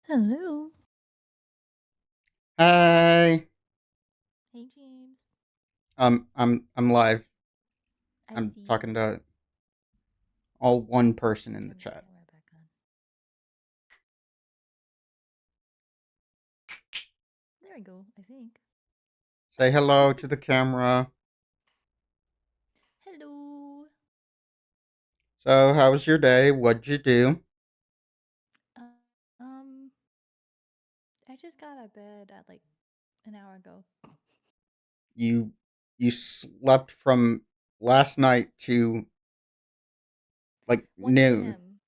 Hello. Hi. Hey, James. I'm live. I I'm see. talking to all one person in the Turn my chat. camera back on. There we go, I think. Say hello to the camera. Hello. So, how was your day? What'd you do? Uh, um, I just got out of bed at like an hour ago. You you slept from last night to like 1 noon. p.m.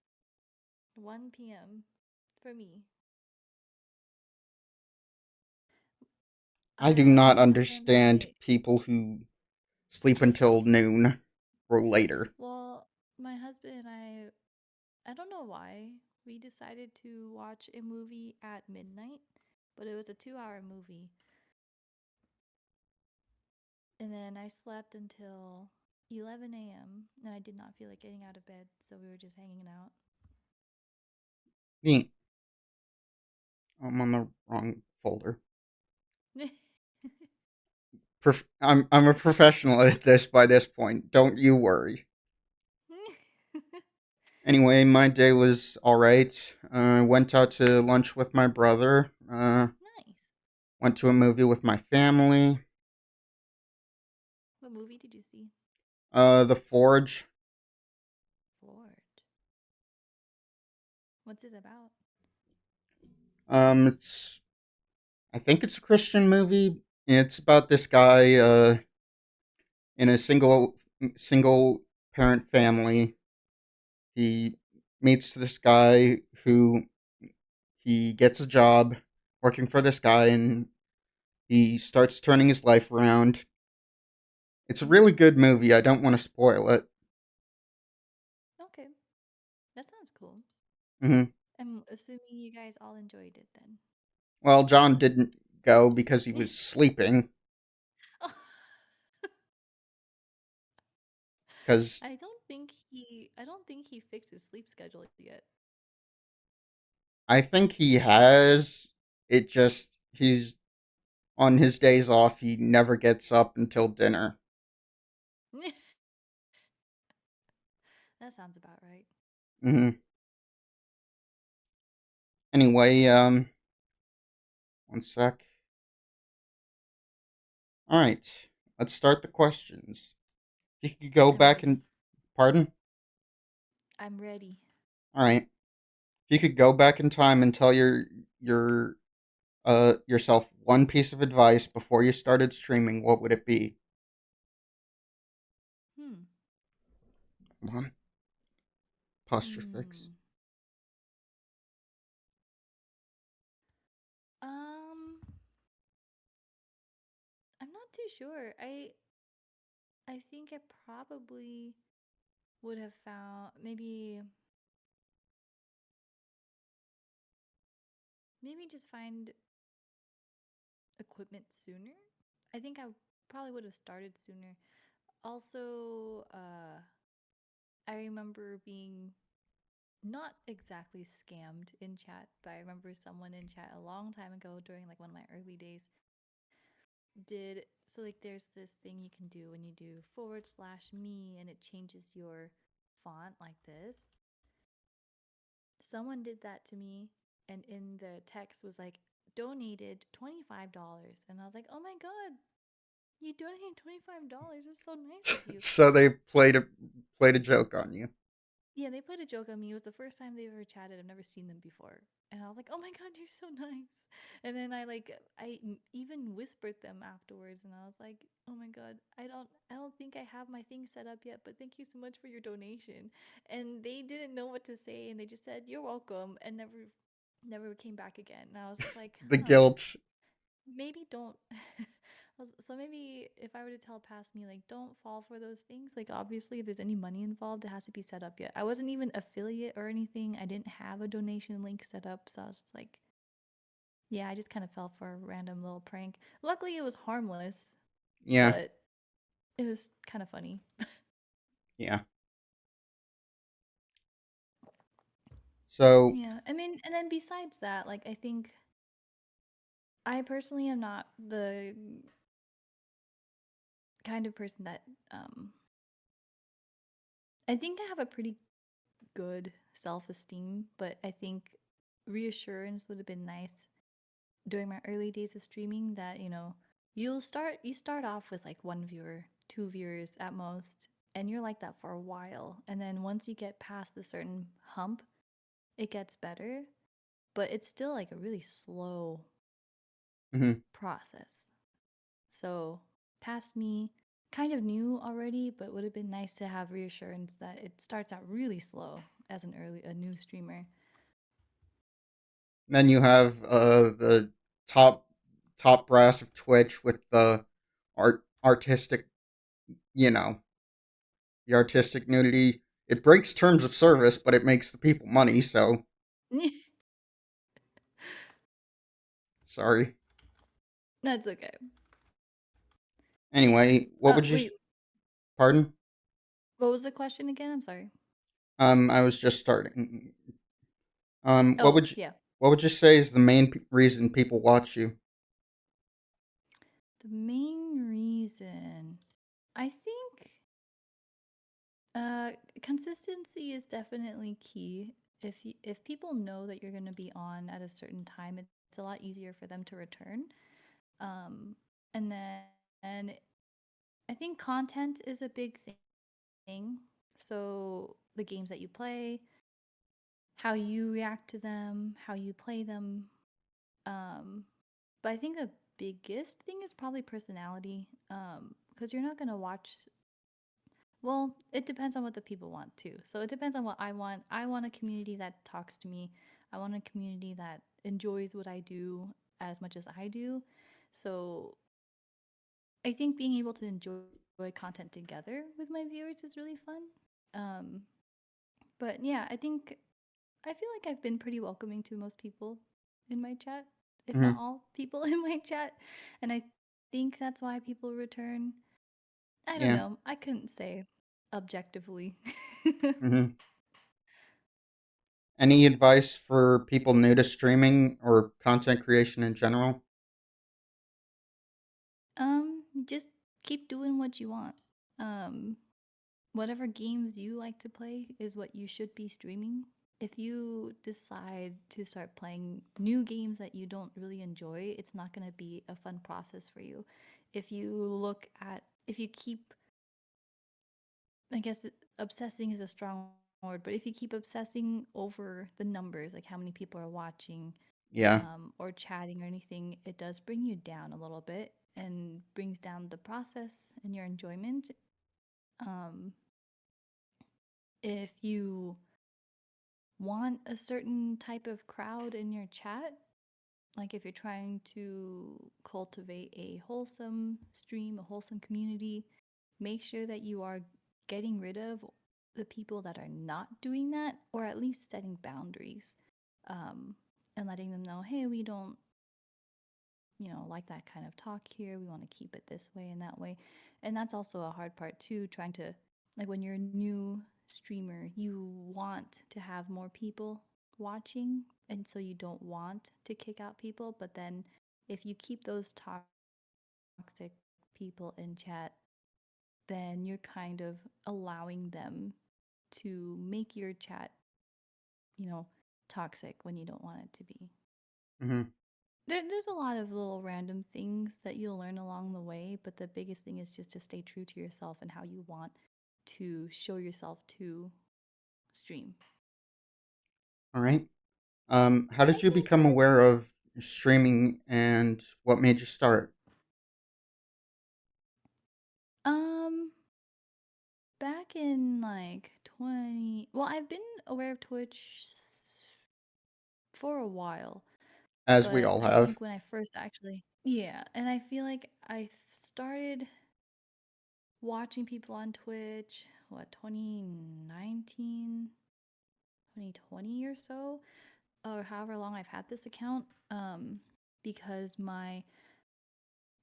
1 p.m. for me. I do not My husband and understand I, people who sleep until noon or later. well, my husband and I don't know why, we decided to watch a movie at midnight, but it was a 2 hour movie. And then I slept until 11 a.m. and I did not feel like getting out of bed, so we were just hanging out. Me, I'm on the wrong folder. I'm a professional at this by this point. Don't you worry. Anyway, my day was all right. I went out to lunch with my brother. Nice. Went to a movie with my family. What movie did you see? The Forge. Ford. What's it about? It's I think it's a Christian movie. It's about this guy in a single parent family. He meets this guy who he gets a job working for this guy, and he starts turning his life around. It's a really Mm, good movie. I don't want to spoil it. okay, that sounds cool. Hmm. I'm assuming you guys all enjoyed it then. Well, John didn't go because he was sleeping. Oh, Because I don't think he fixed his sleep schedule yet. I think he has. It just he's on his days off. He never gets up until dinner. That sounds about right. Hmm. Anyway, one sec. All right, let's start the questions. You could go I'm back ready. and pardon. I'm ready. All right, if you could go back in time and tell your yourself one piece of advice before you started streaming, what would it be? Hmm. Come on, posture fix. Hmm. Um, I'm not too sure. I think I probably would have found maybe just find equipment sooner. I think I probably would have started sooner. Also, I remember being not exactly scammed in chat, but I remember someone in chat a long time ago during like one of my early days did so like there's this thing you can do when you do /me and it changes your font like this. Someone did that to me, and in the text was like, donated $25. And I was like, oh my God, you donated $25. That's so nice of you. So they played a joke on you. Yeah, they played a joke on me. It was the first time they ever chatted. I've never seen them before. And I was like, oh my God, you're so nice. And then I even whispered them afterwards, and I was like, oh my God, I don't think I have my thing set up yet, but thank you so much for your donation. And they didn't know what to say, and they just said, you're welcome, and never came back again. And I was just like, The huh, guilt. maybe don't. So maybe if I were to tell past me, like, don't fall for those things. Like, obviously, if there's any money involved, it has to be set up yet. I wasn't even affiliate or anything. I didn't have a donation link set up, so I was just like, yeah, I just kind of fell for a random little prank. Luckily, it was harmless, Yeah, but it was kind of funny. yeah. So, Yeah, I mean, and then besides that, like I think I personally am not the kind of person that um I think I have a pretty good self-esteem, but I think reassurance would have been nice during my early days of streaming that, you start off with like one viewer, two viewers at most, and you're like that for a while. And then once you get past a certain hump, it gets better, but it's still like a really slow mhm. process. So, past me kind of knew already, but would have been nice to have reassurance that it starts out really slow as a new streamer. Then you have the top top brass of Twitch with the artistic, you know, the artistic nudity. It breaks terms of service, but it makes the people money. So sorry. That's okay. Anyway, what would you? Wait, Pardon? what was the question again? I'm sorry. I was just starting. What Oh, would you? yeah. What would you say is the main reason people watch you? The main reason I think uh consistency is definitely key. If people know that you're going to be on at a certain time, it's a lot easier for them to return. Um and then I think content is a big thing. So the games that you play, how you react to them, how you play them. Um, but I think the biggest thing is probably personality. Because you're not gonna watch. Well, it depends on what the people want too. So it depends on what I want. I want a community that talks to me. I want a community that enjoys what I do as much as I do. So I think being able to enjoy content together with my viewers is really fun. Um, but yeah, I feel like I've been pretty welcoming to most people in my chat, if not Hmm. all people in my chat, and I think that's why people return. I don't Yeah. know. I couldn't say objectively. Hmm. Any advice for people new to streaming or content creation in general? Just keep doing what you want. Um, whatever games you like to play is what you should be streaming. If you decide to start playing new games that you don't really enjoy, it's not going to be a fun process for you. If you keep, I guess obsessing is a strong word, but if you keep obsessing over the numbers, like how many people are watching, Yeah. or chatting or anything, it does bring you down a little bit and brings down the process and your enjoyment. Um, if you want a certain type of crowd in your chat, like if you're trying to cultivate a wholesome stream, a wholesome community, make sure that you are getting rid of the people that are not doing that, or at least setting boundaries, um, and letting them know, hey, we don't, like that kind of talk here. We want to keep it this way and that way. And that's also a hard part too, trying to, like, when you're a new streamer, you want to have more people watching, and so you don't want to kick out people. But then if you keep those toxic people in chat, then you're kind of allowing them to make your chat, you know, toxic when you don't want it to be. Hmm. There's a lot of little random things that you'll learn along the way, but the biggest thing is just to stay true to yourself and how you want to show yourself to stream. All right. How did you Thank you. become aware of streaming and what made you start? Um, back in like 20, well, I've been aware of Twitch for a while, As we but all I have. think when I first actually, yeah, and I feel like I started watching people on Twitch, what, 2019, 2020 or so, or however long I've had this account, because my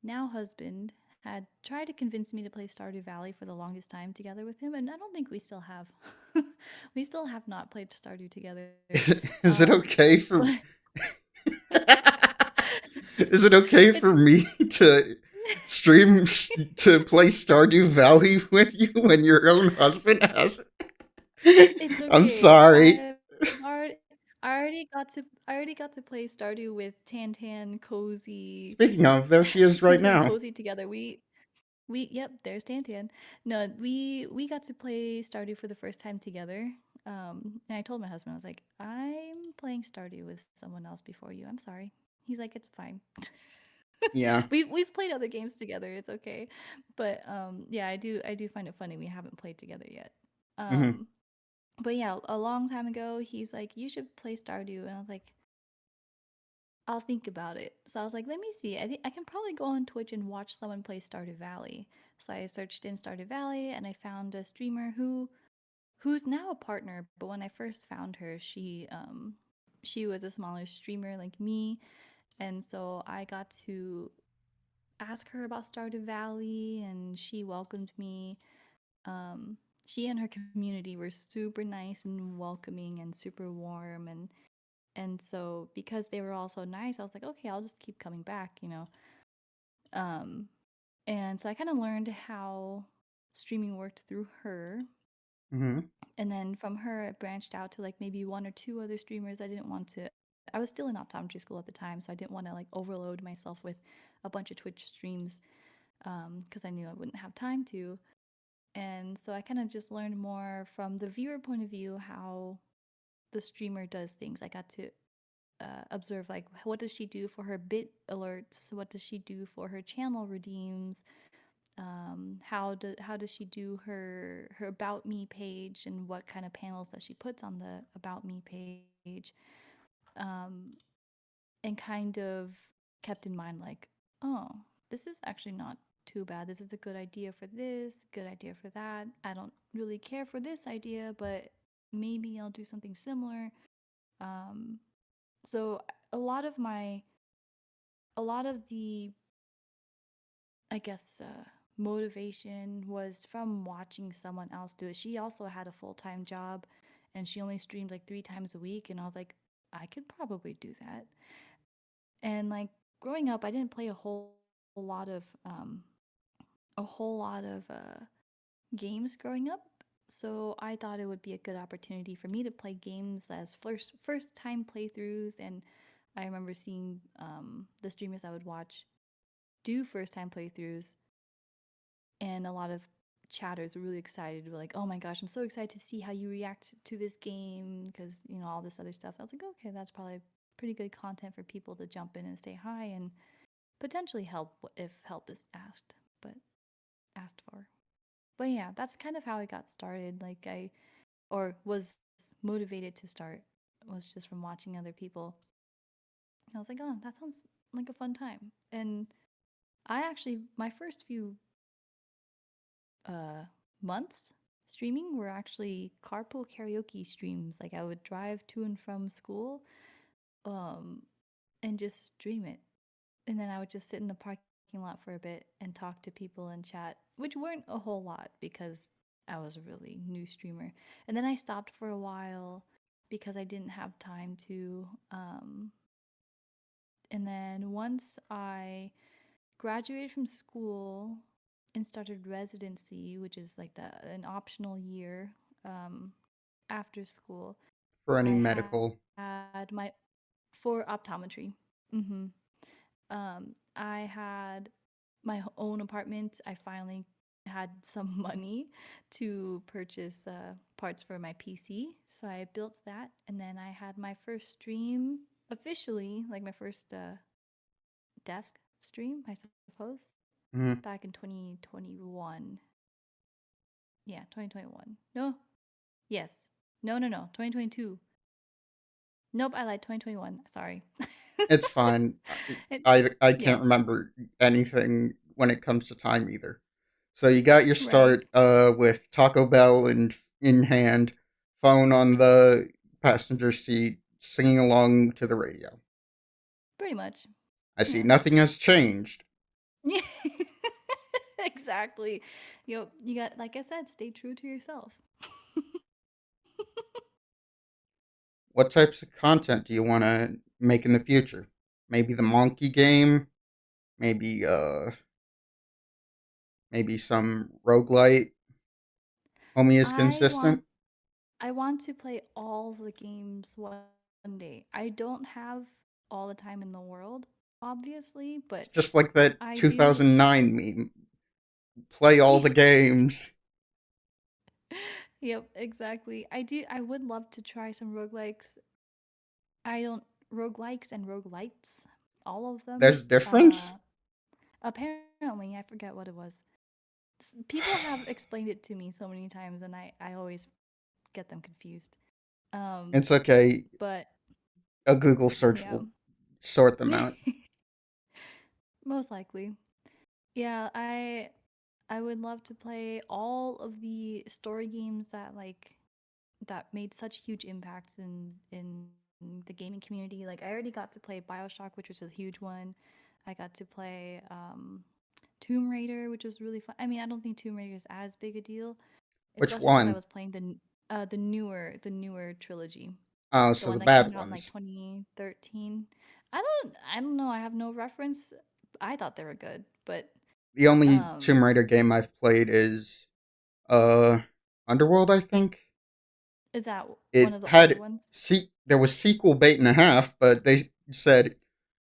now husband had tried to convince me to play Stardew Valley for the longest time together with him, and I don't think we still have. We still have not played Stardew together. Is it okay for But Is it okay it's for me to stream to play Stardew Valley with you when your own husband has it? it's I'm okay. sorry. Already I already got to play Stardew with Tan Cozy. Speaking of, there she is right Tan now. Cozy together. We yep, there's Tan. No, we got to play Stardew for the first time together. And I told my husband, I was like, I'm playing Stardew with someone else before you. I'm sorry. He's like, it's fine. Yeah. We've played other games together. It's okay. But yeah, I do find it funny we haven't played together yet. Hmm. Um but yeah, a long time ago, he's like, you should play Stardew, and I was like, I'll think about it. So I was like, let me see. I think I can probably go on Twitch and watch someone play Stardew Valley. So I searched in Stardew Valley and I found a streamer who's now a partner, but when I first found her, she was a smaller streamer like me, and so I got to ask her about Stardew Valley and she welcomed me. Um she and her community were super nice and welcoming and super warm, and so because they were all so nice, I was like, okay, I'll just keep coming back, you know. Um, and so I kind of learned how streaming worked through her. Hmm. And then from her, it branched out to like maybe one or two other streamers. I didn't want to, I was still in optometry school at the time, so I didn't want to like overload myself with a bunch of Twitch streams because I knew I wouldn't have time to. And so I kind of just learned more from the viewer point of view how the streamer does things. I got to observe like what does she do for her bit alerts, what does she do for her channel redeems, how does she do her about me page, and what kind of panels that she puts on the about me page, um, and kind of kept in mind like, oh, this is actually not too bad, this is a good idea for this, good idea for that, I don't really care for this idea, but maybe I'll do something similar. um, so a lot of my a lot of the, I guess, motivation was from watching someone else do it. She also had a full time job and she only streamed like 3 times a week. And I was like, I could probably do that. And like growing up, I didn't play lot of, a whole lot of games growing up. So I thought it would be a good opportunity for me to play games as first time playthroughs. And I remember seeing the streamers I would watch do first time playthroughs, and a lot of chatters were really excited. Were like, "Oh my gosh, I'm so excited to see how you react to this game," because you know all this other stuff. I was like, "Okay, that's probably pretty good content for people to jump in and say hi and potentially help if help is asked, but asked for." But yeah, that's kind of how I got started. Like I or was motivated to start was just from watching other people. I was like, "Oh, that sounds like a fun time." And I actually my first few uh, months streaming were actually carpool karaoke streams. Like I would drive to and from school, um, and just stream it, and then I would just sit in the parking lot for a bit and talk to people and chat, which weren't a whole lot because I was a really new streamer. And then I stopped for a while because I didn't have time to. And then once I graduated from school and started residency, which is like an optional year um, after school. For any I medical. had my for optometry. Mm-hmm. I had my own apartment. I finally had some money to purchase parts for my PC, so I built that, and then I had my first stream officially, like my first desk stream, I suppose, Hmm. back in 2021. Yeah, 2021. No, yes. No. 2022. Nope, I lied. 2021. Sorry. It's fine. it, I yeah, can't remember anything when it comes to time either. So you got your right. start with Taco Bell in hand, phone on the passenger seat, singing along to the radio. Pretty much. I see Yeah. nothing has changed. Exactly. You got, like I said, stay true to yourself. What types of content do you want to make in the future? Maybe the monkey game, maybe maybe some roguelite. Homie is I consistent. want I want to play all the games one day. I don't have all the time in the world, obviously, It's but just like that I do. 2009 meme. Play all the games. Yep, exactly. I would love to try some roguelikes. I don't roguelikes and roguelites, all of them. There's a difference? Apparently, I forget what it was. People have explained it to me so many times, and I always get them confused. Um, It's okay. but A Google search yeah, will sort them out. most likely. Yeah, I would love to play all of the story games that made such huge impacts in the gaming community. Like I already got to play BioShock, which was a huge one. I got to play Tomb Raider, which was really fun. I mean, I don't think Tomb Raider is as big a deal, Which especially because I one? was playing the newer trilogy, Oh, the so one the that came bad out in like ones. 2013. I don't know. I have no reference. I thought they were good, but The only um, Tomb Raider game I've played is uh Underworld, I think. is that one It of the older had ones? there was sequel bait and a half, but they said,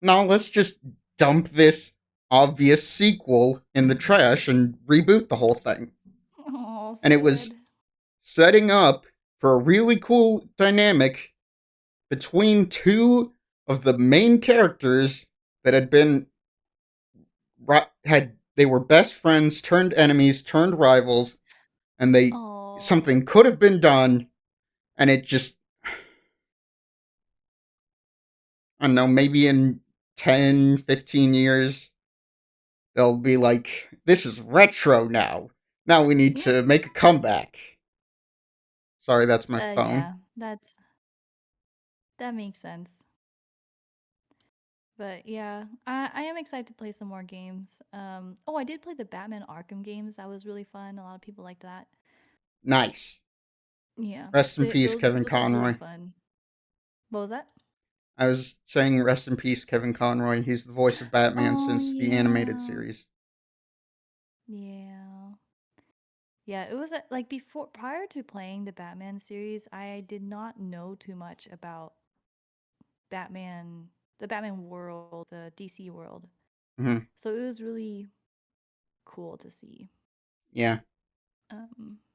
"No, let's just dump this obvious sequel in the trash and reboot the whole thing." Oh, And it was sad. setting up for a really cool dynamic between two of the main characters that had been had they were best friends turned enemies turned rivals, and they Oh, something could have been done, and it just, I don't know, maybe in 10, 15 years they'll be like, this is retro now we need to make a comeback. Sorry, that's my phone. yeah, that makes sense. But yeah, I am excited to play some more games. Oh, I did play the Batman Arkham games. That was really fun. A lot of people liked that. Nice. Yeah, Rest in peace, Kevin those were really Conroy. fun. What was that? I was saying rest in peace, Kevin Conroy. He's the voice of Batman Oh since the animated yeah, series. yeah, yeah. It was like before, prior to playing the Batman series, I did not know too much about Batman, the Batman world, the DC world. Hmm. So it was really cool to see. Yeah.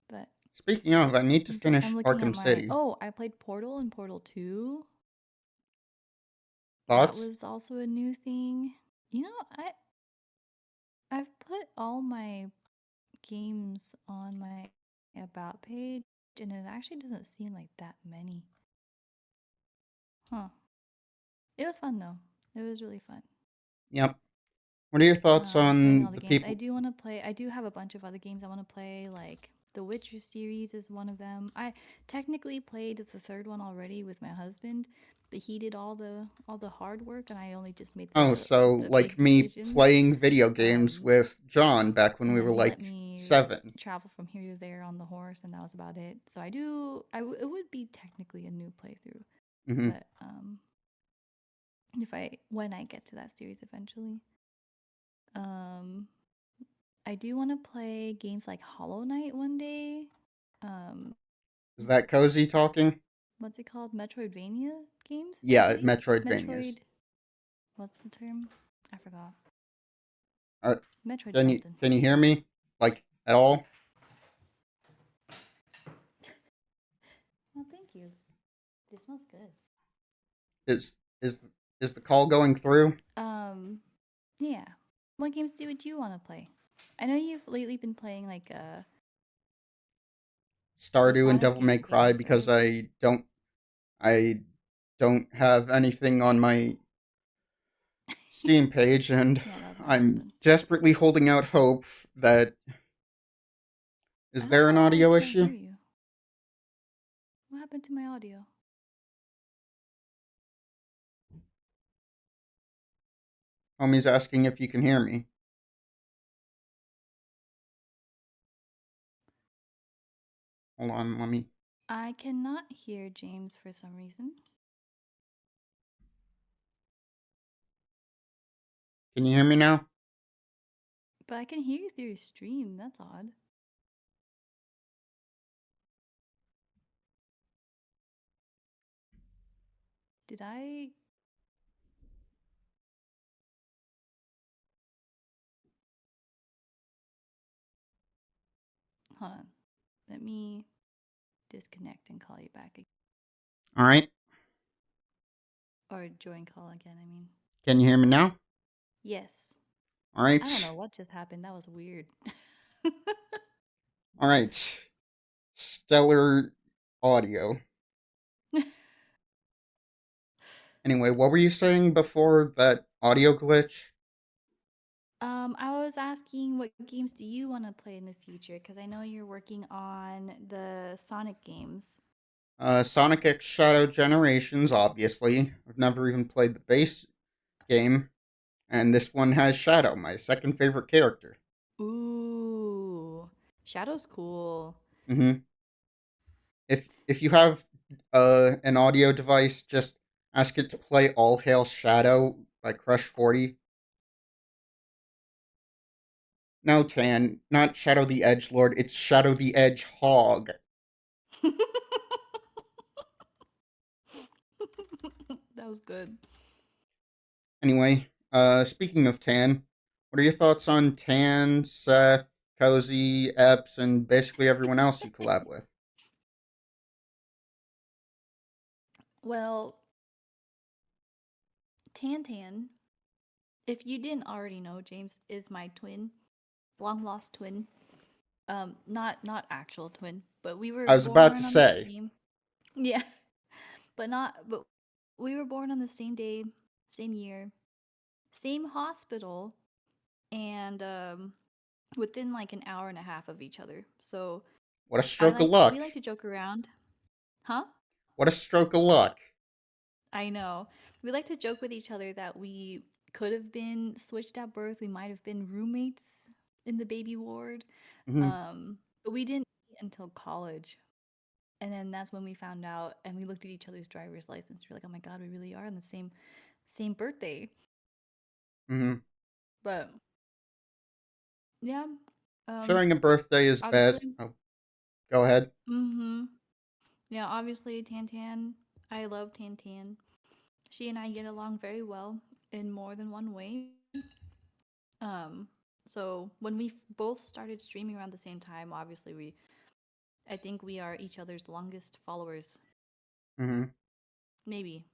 But Speaking of, I need to I'm finish looking at Arkham my. City. Oh, I played Portal and Portal 2. That Thoughts? was also a new thing. You know, I've put all my games on my about page and it actually doesn't seem like that many. Huh. It was fun though. It was really fun. Yep. What are your thoughts Playing all on the the games. I people? do want to play. I do have a bunch of other games I want to play. Like the Witcher series is one of them. I technically played the third one already with my husband, but he did all the hard work, and I only just made Oh, so the like big me decisions. playing video games with John back when And we then were he let like me 7. travel from here to there on the horse, and that was about it. So it would be technically a new playthrough, Hmm. but if I when I get to that series eventually. Um, I do want to play games like Hollow Knight one day. Um, Is that cozy talking? what's it called? Metroidvania games, I Yeah, think. Metroidvanias. Metroid. What's the term? I forgot. Uh, Metroid can you something. can you hear me like at all? Oh, thank you. This smells good. Is is is the call going through? Um, yeah. What games would you want to play? I know you've lately been playing like the Stardew and Sonic Devil May Cry games, because right? I don't have anything on my Steam page, and Yeah, that was my I'm husband. desperately holding out hope that, I is don't there an know why I audio can't issue? hear you. What happened to my audio? Homie's asking if you can hear me. Hold on, let me. I cannot hear James for some reason, Can you hear me now? but I can hear you through your stream. That's odd. Did I? Hold on. Let me disconnect and call you back All right. or join call again. I mean, Can you hear me now? yes. All I don't know right. what just happened. That was weird. All right. Stellar audio. Anyway, what were you saying before that audio glitch? I was asking what games do you want to play in the future? Because I know you're working on the Sonic games. Sonic X Shadow Generations, obviously. I've never even played the base game, and this one has Shadow, my second favorite character. Ooh, Shadow's cool. Mm-hmm. If you have an audio device, just ask it to play All Hail Shadow by Crush 40. No, Tan, not Shadow the Edge Lord, it's Shadow the Edge Hog. That was good. Anyway, speaking of Tan, what are your thoughts on Tan, Seth, Cozy, Epps, and basically everyone else you collab with? Well, Tan, if you didn't already know, James is my twin, long lost twin. Not actual twin, but we were I was about to born on the say, same. Yeah, but we were born on the same day, same year, same hospital, and within like an hour and a half of each other. So what a stroke of luck. we like to joke around, huh? What a stroke of luck. I know. We like to joke with each other that we could have been switched at birth. We might have been roommates in the baby ward. Mm-hmm, But we didn't meet until college. And then that's when we found out and we looked at each other's driver's license. We're like, oh my God, we really are on the same birthday. mm-hmm. But yeah, um, Sharing a birthday is best. obviously, Oh, go ahead. mm-hmm. Yeah, obviously, Tan. I love Tan. She and I get along very well in more than one way. Um, so when we both started streaming around the same time, obviously I think we are each other's longest followers. Mm-hmm, Maybe,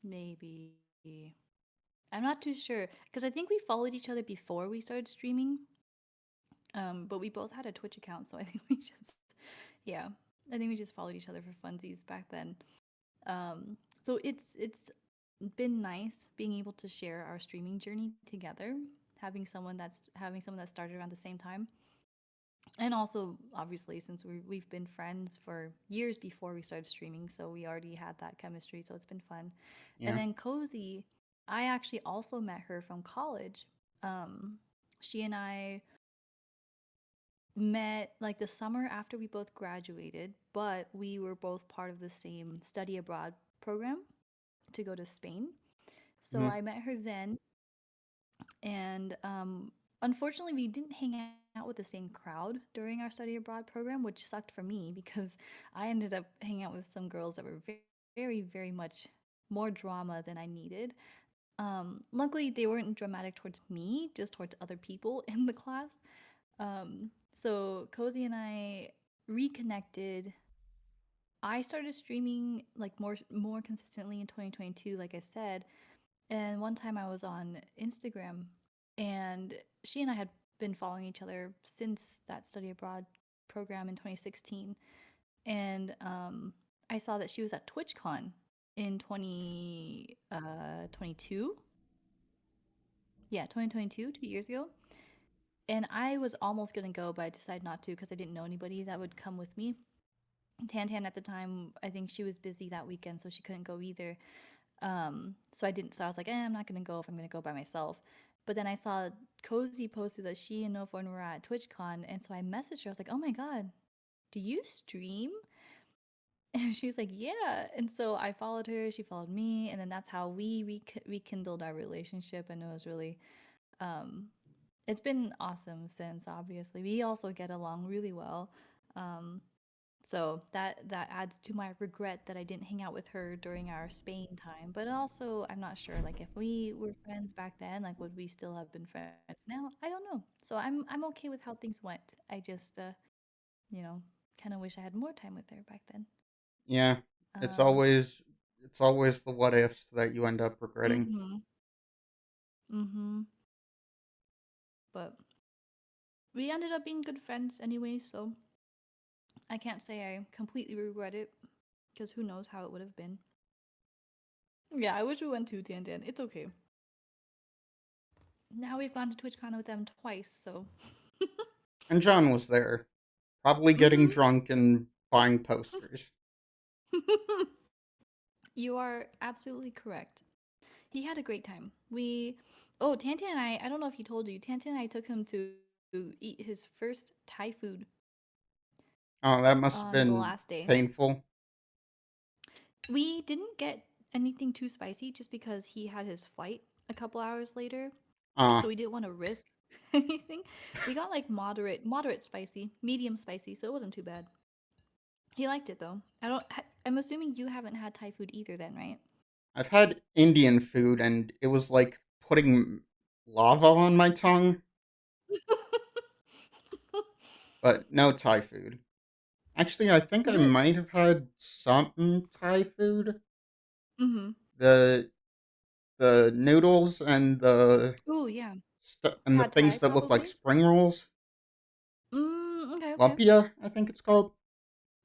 maybe. I'm not too sure because I think we followed each other before we started streaming. But we both had a Twitch account, so I think yeah, I think we just followed each other for funsies back then. So it's been nice being able to share our streaming journey together, having someone that started around the same time, and also obviously since we've been friends for years before we started streaming, so we already had that chemistry, so it's been fun. And yeah. then Cozy, I actually also met her from college. um she and I met like the summer after we both graduated, but we were both part of the same study abroad program to go to Spain. So Mm-hmm, I met her then, and unfortunately, we didn't hang out with the same crowd during our study abroad program, which sucked for me because I ended up hanging out with some girls that were very much more drama than I needed. Luckily, they weren't dramatic towards me, just towards other people in the class. So Cozy and I reconnected. I started streaming like more consistently in 2022, like I said. And one time I was on Instagram, and she and I had been following each other since that study abroad program in 2016. And I saw that she was at TwitchCon in 2022. Yeah, 2022, 2 years ago. And I was almost going to go, but I decided not to because I didn't know anybody that would come with me. Tan at the time, I think she was busy that weekend, so she couldn't go either. So I didn't. So I was like, I'm not gonna go if I'm gonna go by myself. But then I saw Cozy posted that she and No Phone were at TwitchCon, and so I messaged her. I was like, "Oh my god, do you stream?" And she's like, "Yeah." And so I followed her. She followed me, and then that's how we rekindled our relationship. And it was really, um, it's been awesome since. Obviously, we also get along really well. Um, so that adds to my regret that I didn't hang out with her during our Spain time. But also, I'm not sure like if we were friends back then, like would we still have been friends now? I don't know. So I'm okay with how things went. I just you know, kind of wish I had more time with her back then. Yeah, it's Um always it's always the what ifs that you end up regretting. mhm. Mhm. But we ended up being good friends anyway, so I can't say I completely regret it because who knows how it would have been. Yeah, I wish we went to Tian Tian. It's okay. Now we've gone to TwitchCon with them twice, so. And John was there, probably getting Mm drunk and buying posters. hmm. You are absolutely correct. He had a great time. Oh, Tantan and I don't know if he told you, Tantan and I took him to eat his first Thai food Oh, that must have on the been last day. painful. We didn't get anything too spicy just because he had his flight a couple hours later, so Ah, we didn't want to risk anything. We got like moderate spicy, medium spicy, so it wasn't too bad. He liked it though. I'm assuming you haven't had Thai food either then, right? I've had Indian food and it was like putting lava on my tongue, but no Thai food. Actually, I think I Good. might have had some Thai food. Mhm. The the noodles and Oh yeah. the Pad Thai things that look like probably. spring rolls. Okay, okay. Lumpia, I think it's called.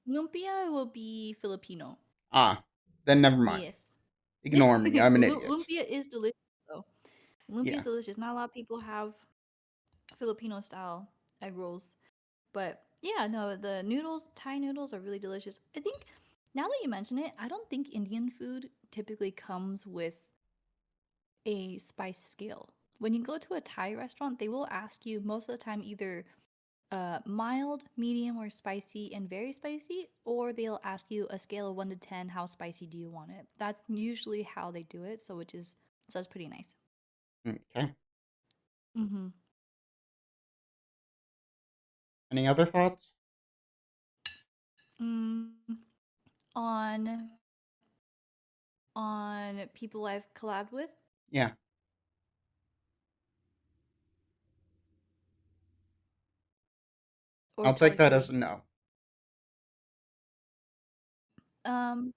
Lumpia will be Filipino. Ah, then never mind. Yes. Ignore me. I'm an idiot. Lumpia is delicious though. Lumpia Yeah. is delicious. Not a lot of people have Filipino style egg rolls. But yeah, no, the noodles, Thai noodles are really delicious. I think now that you mention it, I don't think Indian food typically comes with a spice scale. When you go to a Thai restaurant, they will ask you most of the time either mild, medium, or spicy and very spicy, or they'll ask you a scale of 1 to 10, how spicy do you want it? That's usually how they do it, so that's pretty nice. Okay. Mm-hmm. Any other thoughts? Mm, on people I've collabed with Yeah. or I'll take Thai that as food. a no. Um,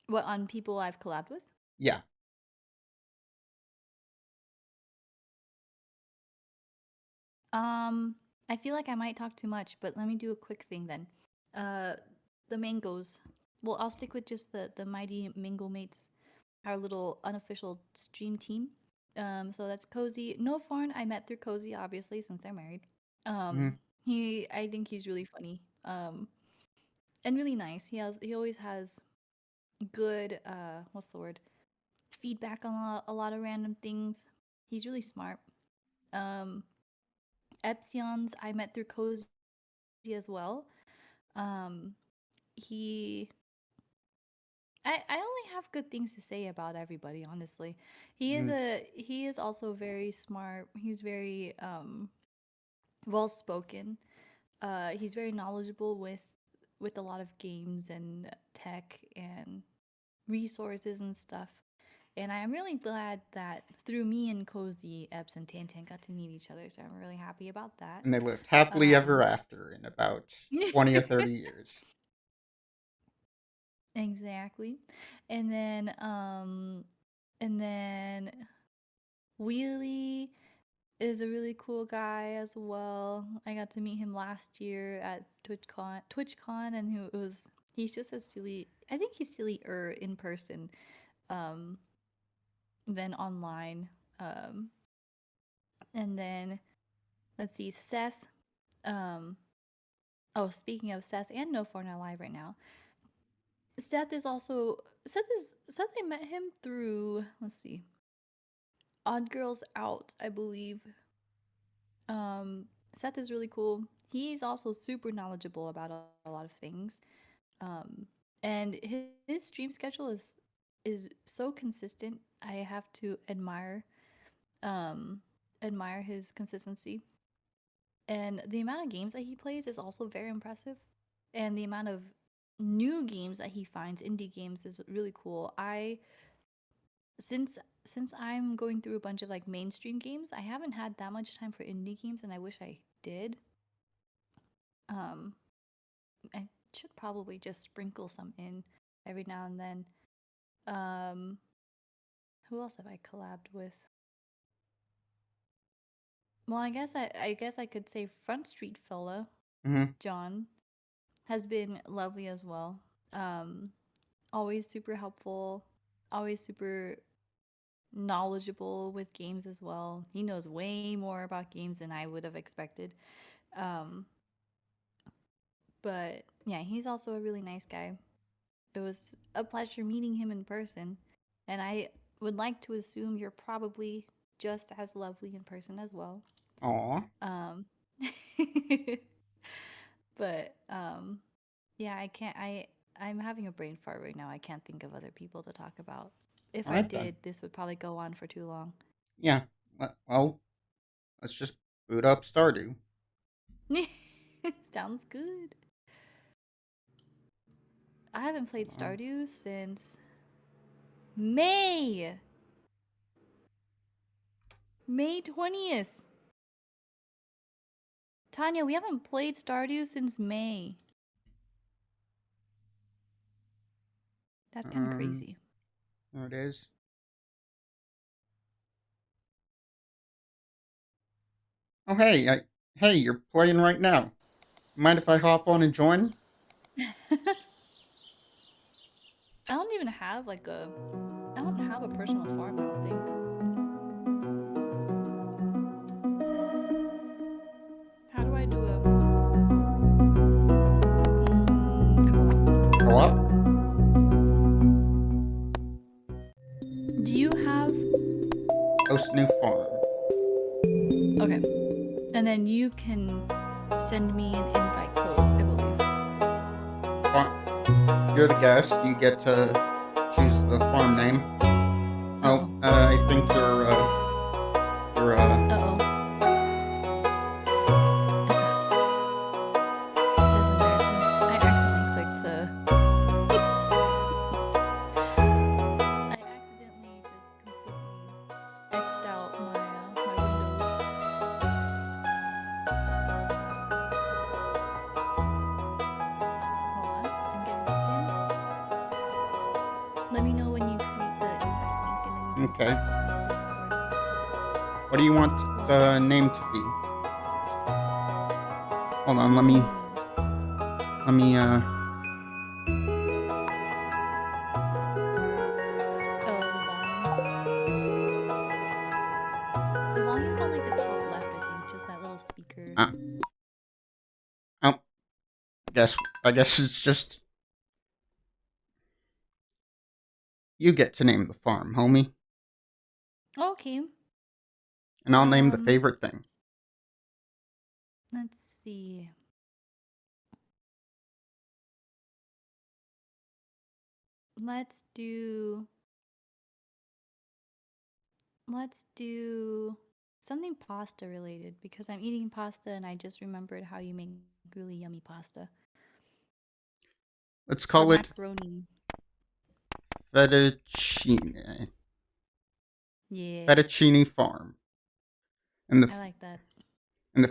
what on people I've collabed with? Yeah. Um, I feel like I might talk too much, but let me do a quick thing then. Uh, the mangoes. Well, I'll stick with just the mighty mango mates, our little unofficial stream team. So that's Cozy. No Farn I met through Cozy, obviously, since they're married. Mm-hmm. I think he's really funny. And really nice. He always has good what's the word? Feedback on a lot of random things. He's really smart. Um, Epsilons I met through Cozy as well. Um, he I only have good things to say about everybody, honestly. Mm-hmm. He is also very smart. He's very well spoken. He's very knowledgeable with a lot of games and tech and resources and stuff. And I'm really glad that through me and Cozy, Eps and Tantan got to meet each other. So I'm really happy about that. And they lived happily ever Um, after in about 20 or 30 years. exactly. And then and then Wheelie is a really cool guy as well. I got to meet him last year at TwitchCon, and he's just a silly. I think he's sillier in person um, than online. Um, and then let's see, Seth. Um, oh, speaking of Seth and No Four Not Live right now. Seth is also Seth is Seth. I met him through. Let's see. Odd Girls Out, I believe. Um, Seth is really cool. He's also super knowledgeable about a lot of things. Um, and his stream schedule is so consistent. I have to um admire his consistency. And the amount of games that he plays is also very impressive. And the amount of new games that he finds, indie games, is really cool. I since I'm going through a bunch of like mainstream games, I haven't had that much time for indie games, and I wish I did. Um, I should probably just sprinkle some in every now and then. Um, who else have I collabed with? Well, I guess I could say Front Street fella Mm-hmm. John has been lovely as well. Um, Always super helpful, always super knowledgeable with games as well. He knows way more about games than I would have expected. Um, but yeah, he's also a really nice guy. It was a pleasure meeting him in person, and I would like to assume you're probably just as lovely in person as well. Aw. Um, but yeah, I can't. I'm having a brain fart right now. I can't think of other people to talk about. If All I right then. did, this would probably go on for too long. Yeah. Well, let's just boot up Stardew. Sounds good. I haven't played Um, Stardew since May. May 20th. Tanya, we haven't played Stardew since May. That's kind of um, crazy. there it is. Oh, hey, you're playing right now. Mind if I hop on and join? I don't even have like a I don't have a personal farm, I don't think. How do I do a co-op? Co-op? Do you have Host new farm. Okay. And then you can send me an invite code, I believe. Fa- You're the guest. You get to choose the farm name. Oh, Uh-oh. I think you're Uh-oh. That's embarrassing. I accidentally clicked I accidentally just completely X'd out my windows. Hold on. I'm getting it in. Let me know when you create the invite link and then we can okay. talk on Discord. What do you want the name to be? Hold on, let me Oh, the volume. The volume's on like the top left, I think, just that little speaker. uh oh, I guess it's just you get to name the farm, homie, Okay. and I'll name the Um, favorite thing. let's see. Let's do let's do something pasta related because I'm eating pasta and I just remembered how you make really yummy pasta. Let's Or call it macaroni. fettuccine. Yes. Fettuccine farm, and I like that. the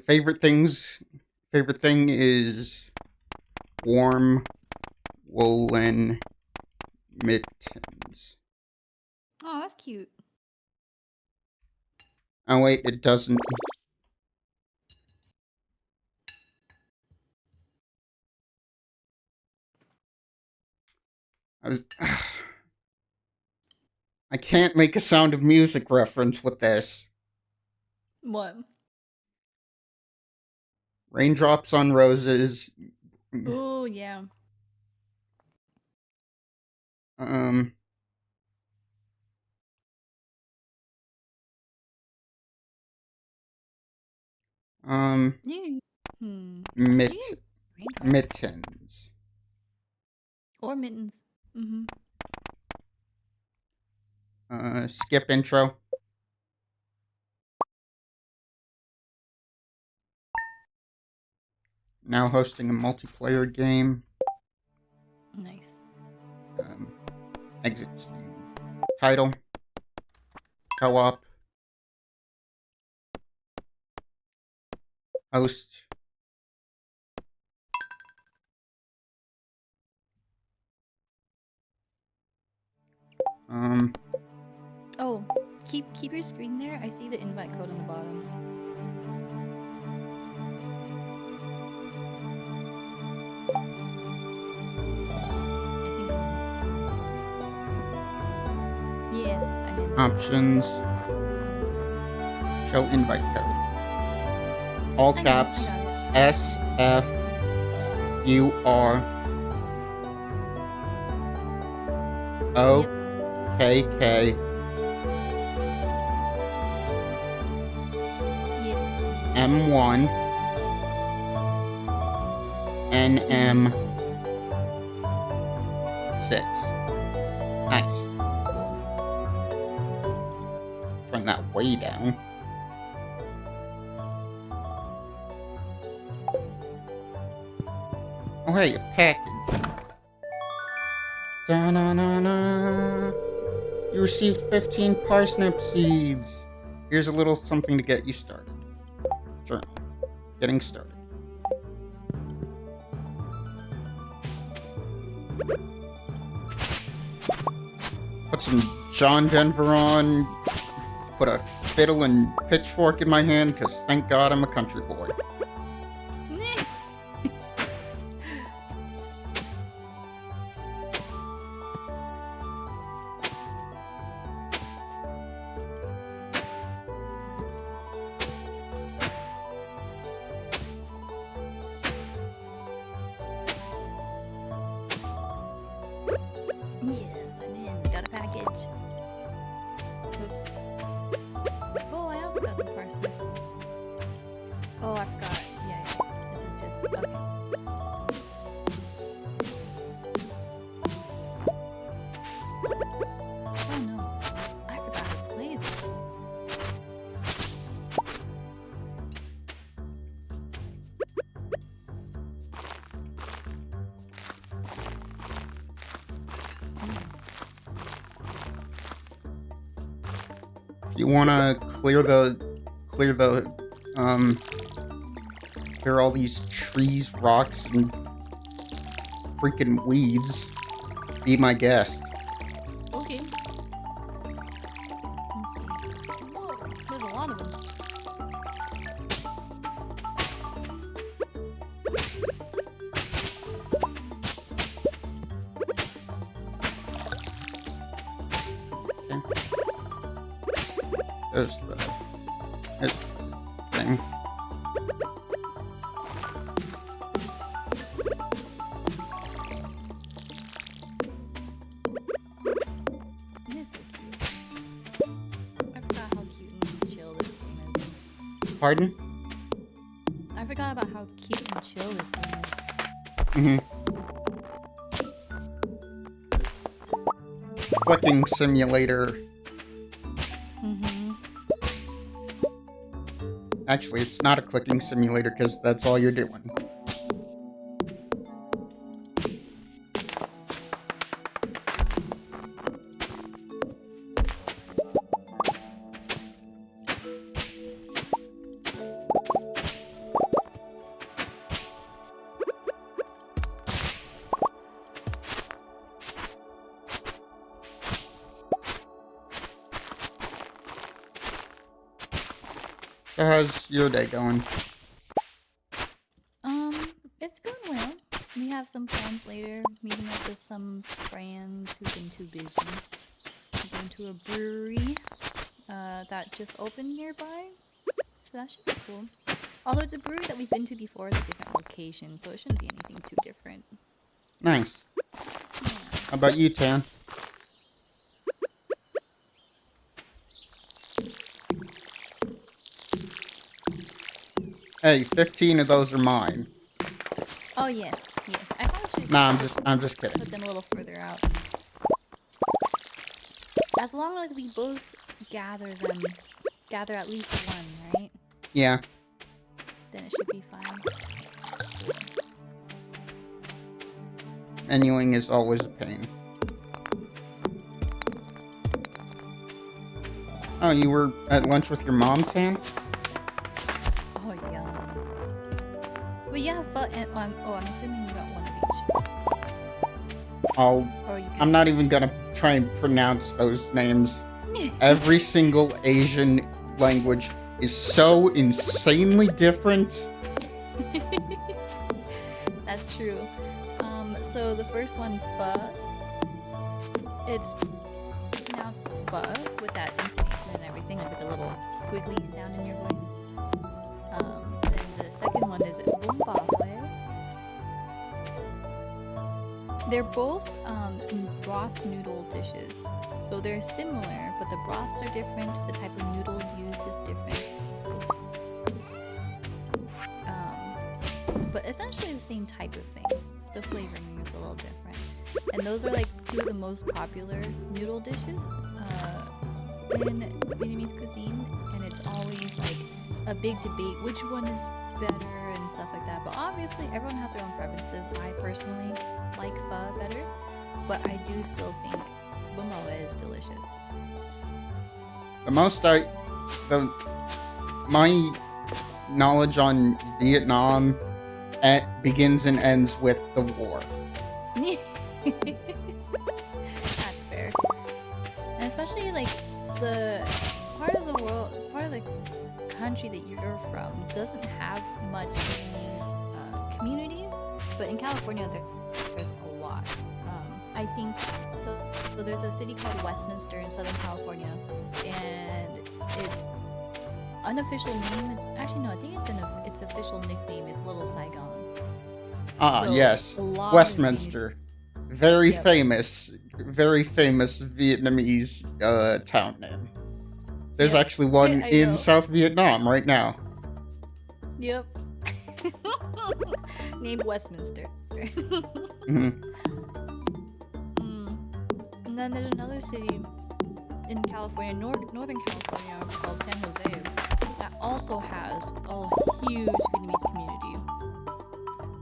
favorite thing is warm woolen mittens. Oh, that's cute. Oh wait, it doesn't. I was. I can't make a Sound of Music reference with this. What? Raindrops on roses. Oh, yeah. Um. Um, You, you mit can brain cards mittens. or mittens. Mm-hmm. Skip intro. Now hosting a multiplayer game. Nice. Um, exit screen. Title. Co-op. Host. Um, Oh, keep your screen there. I see the invite code on the bottom. Yes, I'm in. options. Show invite code. All I caps. got it. Yep. SFUROKK Yep. M1 NM6. Nice. Cool. Turn that way down. Oh hey, a package. Da-na-na-na. You received 15 parsnip seeds. Here's a little something to get you started. Journal. Getting started. Put some John Denver on. Put a fiddle and pitchfork in my hand, because thank God I'm a country boy. Yes, I'm in. Got a package. Oops. Oh, I also got some parsnip. Oh, I forgot. Yeah. This is just okay. Oh no, I forgot to play this. If you wanna clear all these trees, rocks, and freaking weeds, be my guest. Okay. Let's see. Whoa, there's a lot of them. There's the thing. It is so cute. I forgot how cute and chill this game is. Pardon? I forgot about how cute and chill this game is. Mm-hmm. Clicking simulator. Mm-hmm. Actually, it's not a clicking simulator because that's all you're doing. So how's your day going? It's going well. We have some plans later, meeting up with some friends who've been too busy. We're going to a brewery that just opened nearby, so that should be cool. Although it's a brewery that we've been to before at a different location, so it shouldn't be anything too different. Nice. Yeah. How about you, Tan? Hey, 15 of those are mine. Oh yes, yes. I probably Nah, should I'm just kidding. put them a little further out. As long as we both gather at least one, right? Yeah. Then it should be fine. Menuing is always a pain. Oh, you were at lunch with your mom, Tan? Oh yeah. But yeah, and I'm assuming you got one of I'm not even gonna try and pronounce those names. Every single Asian language is so insanely different. That's true. So the first one, pho, it's pronounced pho with that intonation and everything, like with the little squiggly sound in your voice. Then the second one is bumbahue. They're both broth noodle dishes. So they're similar, but the broths are different, the type of noodle used is different. Oops. But essentially the same type of thing. The flavoring is a little different. And those are like two of the most popular noodle dishes in Vietnamese cuisine. And it's always like a big debate which one is better and stuff like that. But obviously everyone has their own preferences. I personally like pho better, but I do still think bumoa is delicious. My knowledge on Vietnam begins and ends with the war. That's fair. And especially like the part of the country that you're from doesn't have much Vietnamese communities, but in California there's a lot. I think so. So there's a city called Westminster in Southern California, and its unofficial name is actually no. I think its official nickname is Little Saigon. Ah, so yes, Westminster, very famous Vietnamese town name. There's actually one in South Vietnam right now. Yep. Named Westminster. Mm-hmm. And then there's another city in California, Northern California, called San Jose, that also has a huge Vietnamese community.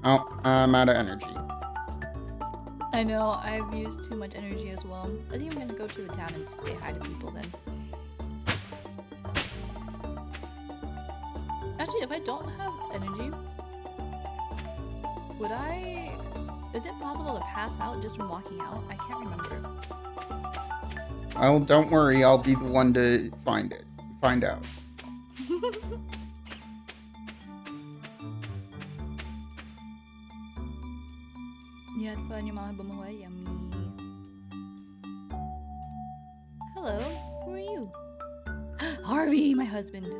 Oh, I'm out of energy. I know, I've used too much energy as well. I think I'm gonna go to the town and say hi to people then. Actually, if I don't have energy, is it possible to pass out just from walking out? I can't remember. Well, don't worry, I'll be the one to find out. You had fun, your mama bum away, yummy. Hello, who are you? Harvey, my husband.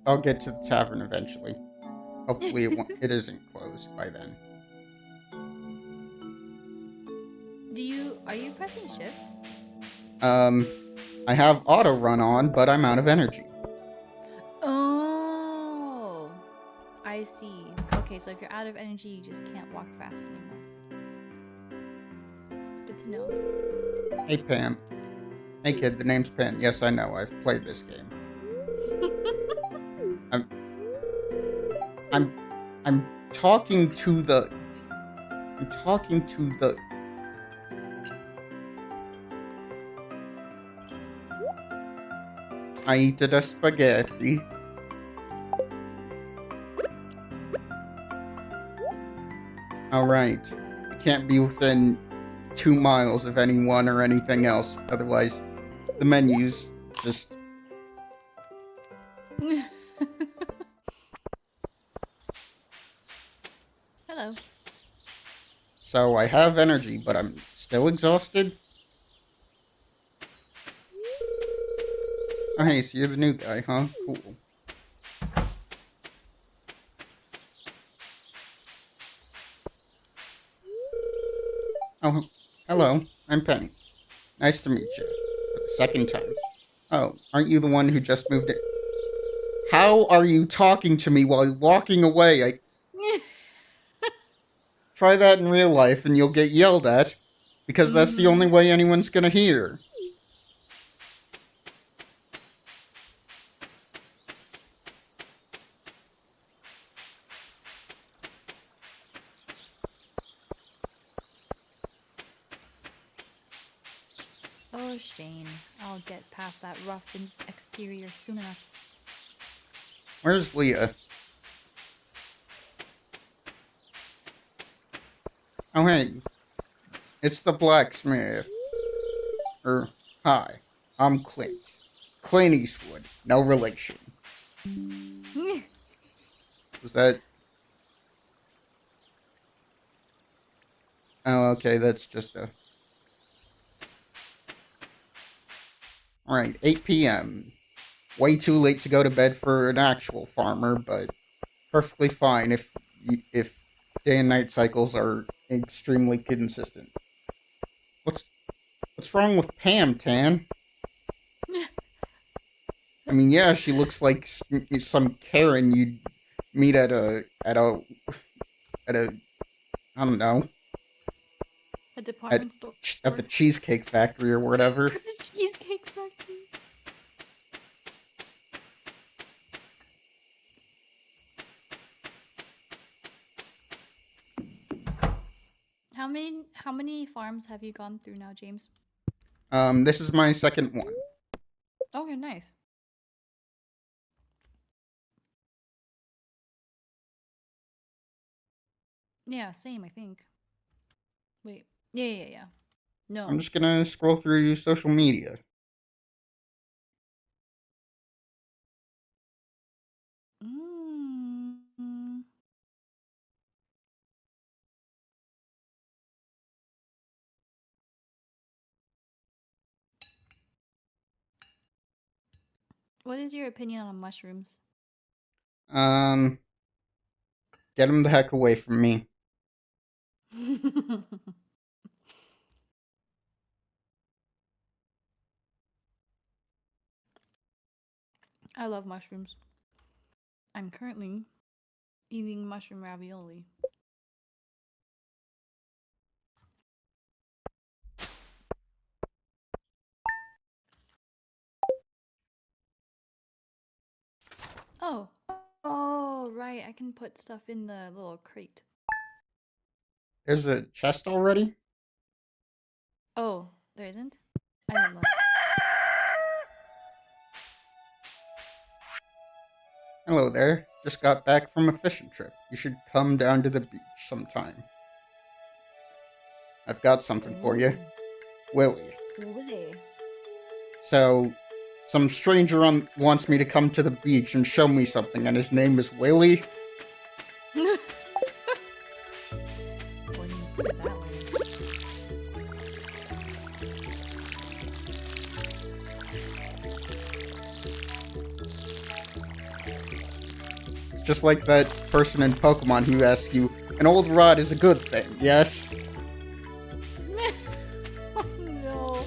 I'll get to the tavern eventually. Hopefully it isn't closed by then. Are you pressing shift? I have auto run on, but I'm out of energy. Oh, I see. Okay, so if you're out of energy, you just can't walk fast anymore. Good to know. Hey, Pam. Hey, kid, the name's Pam. Yes, I know. I've played this game. I'm talking to the... I eat the spaghetti. Alright. I can't be within 2 miles of anyone or anything else. Otherwise, the menu's just... Hello. So I have energy, but I'm still exhausted? Oh, hey, so you're the new guy, huh? Cool. Oh, Hello, I'm Penny. Nice to meet you. For the second time. Oh, aren't you the one who just moved in? How are you talking to me while walking away? Try that in real life and you'll get yelled at, because that's the only way anyone's gonna hear. Oh, Shane. I'll get past that rough exterior soon enough. Where's Leah? Oh, hey. It's the blacksmith. Hi. I'm Clint. Clint Eastwood. No relation. Was that... Oh, okay, that's just a... Alright, 8 p.m. Way too late to go to bed for an actual farmer, but perfectly fine if day and night cycles are extremely consistent. What's what's wrong with Pam, Tan? I mean, yeah, she looks like some Karen you'd meet at a I don't know, A at department store. at the Cheesecake Factory or whatever. The Cheesecake Factory. How many farms have you gone through now, James? This is my second one. Okay, nice. Yeah, same, I think. Wait. Yeah. I'm No. just gonna scroll through social media. Mm. What is your opinion on mushrooms? Um, get him the heck away from me. I love mushrooms. I'm currently eating mushroom ravioli. Oh. Oh, right. I can put stuff in the little crate. There's a chest already? Oh, there isn't? I didn't look. Hello there. Just got back from a fishing trip. You should come down to the beach sometime. I've got something for you. Willie. Willie. So, some stranger wants me to come to the beach and show me something, and his name is Willie. When you put it that way. It's just like that person in Pokemon who asks you, an old rod is a good thing, yes? Oh no.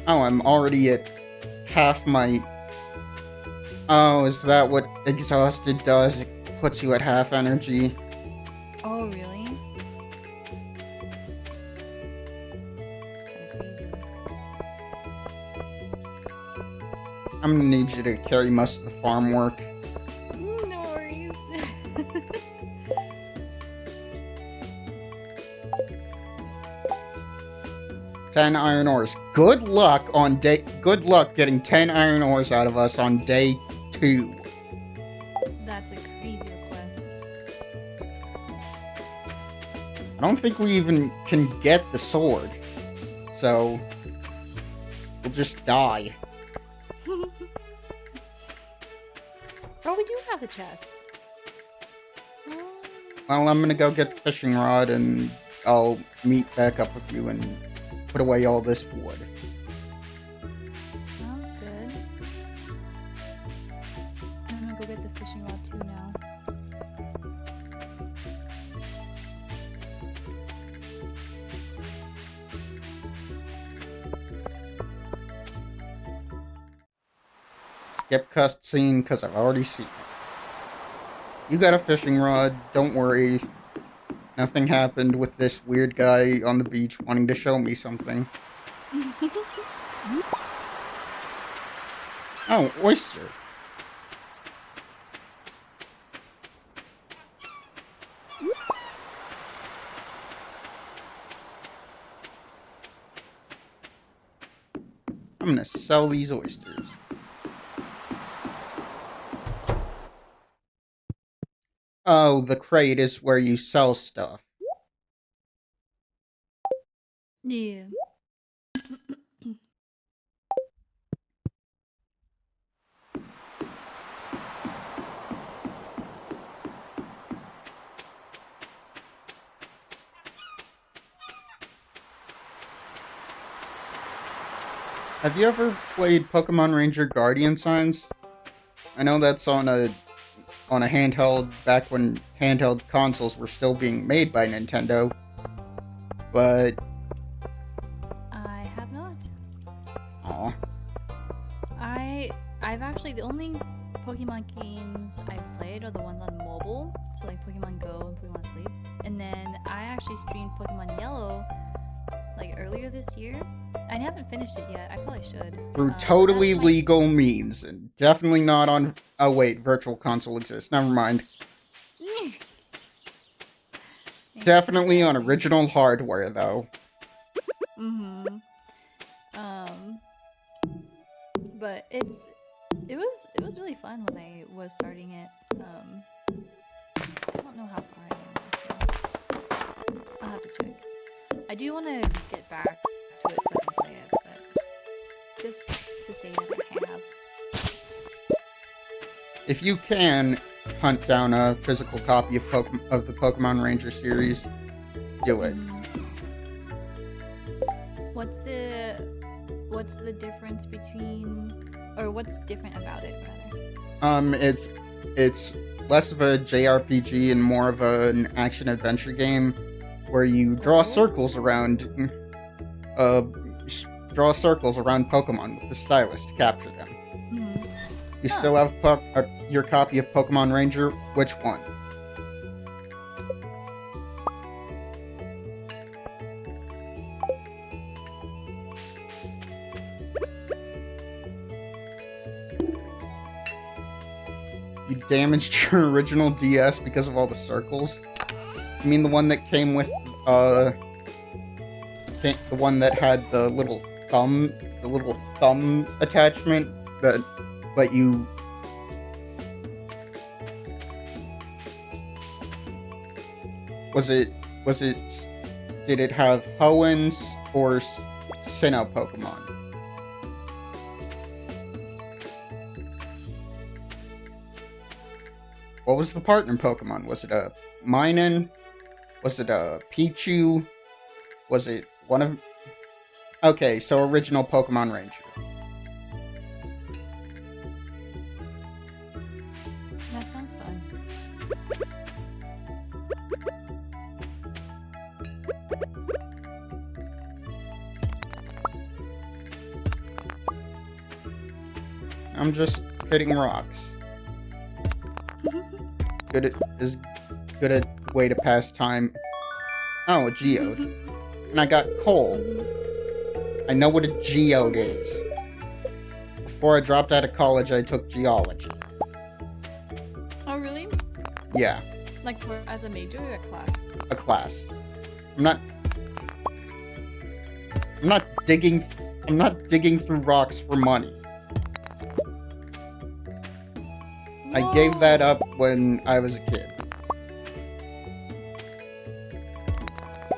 Oh, I'm already at half my... Oh, is that what exhausted does? It puts you at half energy. Oh, really? Kinda crazy. I'm gonna need you to carry most of the farm work. No worries. 10 iron ores. Good luck getting 10 iron ores out of us on day 2. That's a crazy request. I don't think we even can get the sword. So we'll just die. Oh, we do have the chest. Oh. Well, I'm gonna go get the fishing rod and I'll meet back up with you and put away all this wood. Sounds good. I'm gonna go get the skip cutscene because I've already seen it. You got a fishing rod, don't worry. Nothing happened with this weird guy on the beach wanting to show me something. Oh, oyster. I'm gonna sell these oysters. Oh, the crate is where you sell stuff. Yeah. Have you ever played Pokemon Ranger Guardian Signs? I know that's on a handheld back when handheld consoles were still being made by Nintendo. But I have not. aw. I've actually, the only Pokemon games I've played are the ones on mobile, so like Pokemon Go and Pokemon Sleep. And then I actually streamed Pokemon Yellow like earlier this year. I haven't finished it yet. I probably should. Through totally legal means, and definitely not on. Oh wait, Virtual Console exists. Never mind. Definitely on original hardware though. Mm-hmm. But it was really fun when I was starting it. I don't know how far I am actually. I'll have to check. I do want to get back to it so I can play it, but just to say that I have. If you can hunt down a physical copy of the Pokemon Ranger series, do it. What's the difference between, or what's different about it rather? It's less of a JRPG and more of an action adventure game where you draw circles around Pokemon with the stylus to capture them. You still have your copy of Pokemon Ranger? Which one? You damaged your original DS because of all the circles? You mean the one that came with, the one that had the little thumb attachment that let you... Did it have Hoenn or Sinnoh Pokemon? What was the partner Pokemon? Was it a Minun? Was it a Pichu? Was it one of... Okay, so original Pokemon Ranger. That sounds fun. I'm just hitting rocks. Good a way to pass time. Oh, a geode. And I got coal. I know what a geode is. Before I dropped out of college, I took geology. Oh, really? Yeah. Like as a major or a class? A class. I'm not digging through rocks for money. I gave that up when I was a kid.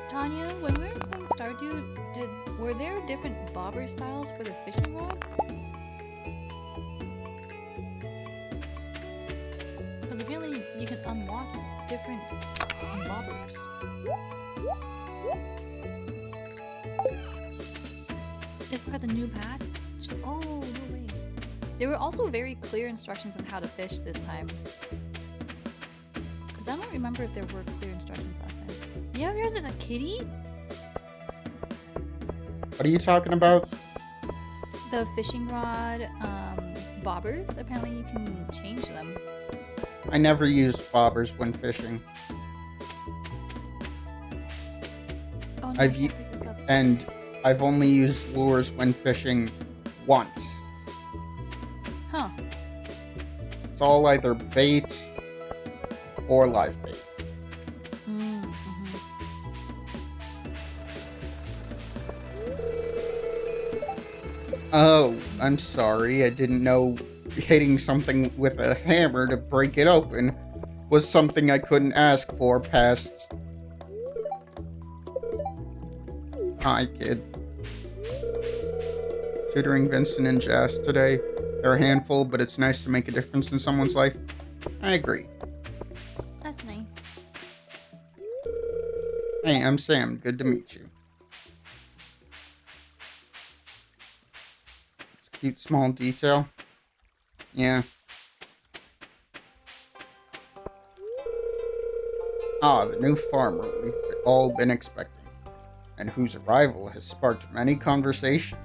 Tanya, when we were playing Stardew, were there different bobber styles for the fishing rod? Because apparently you can unlock different bobbers. Is part of the new patch? Oh, no way. There were also very clear instructions on how to fish this time. Because I don't remember if there were clear instructions last time. Yeah, yours is a kitty? What are you talking about? The fishing rod, Bobbers? Apparently you can change them. I never used bobbers when fishing. Oh no, I I've can't pick this up. and I've only used lures when fishing once. Huh. It's all either bait or live bait. Mm-hmm. Oh, I'm sorry. I didn't know hitting something with a hammer to break it open was something I couldn't ask for past. Hi, kid. Tutoring Vincent and Jazz today. They're a handful, but it's nice to make a difference in someone's life. I agree. That's nice. Hey, I'm Sam. Good to meet you. It's a cute small detail. Yeah. Ah, the new farmer we've all been expecting, and whose arrival has sparked many conversation.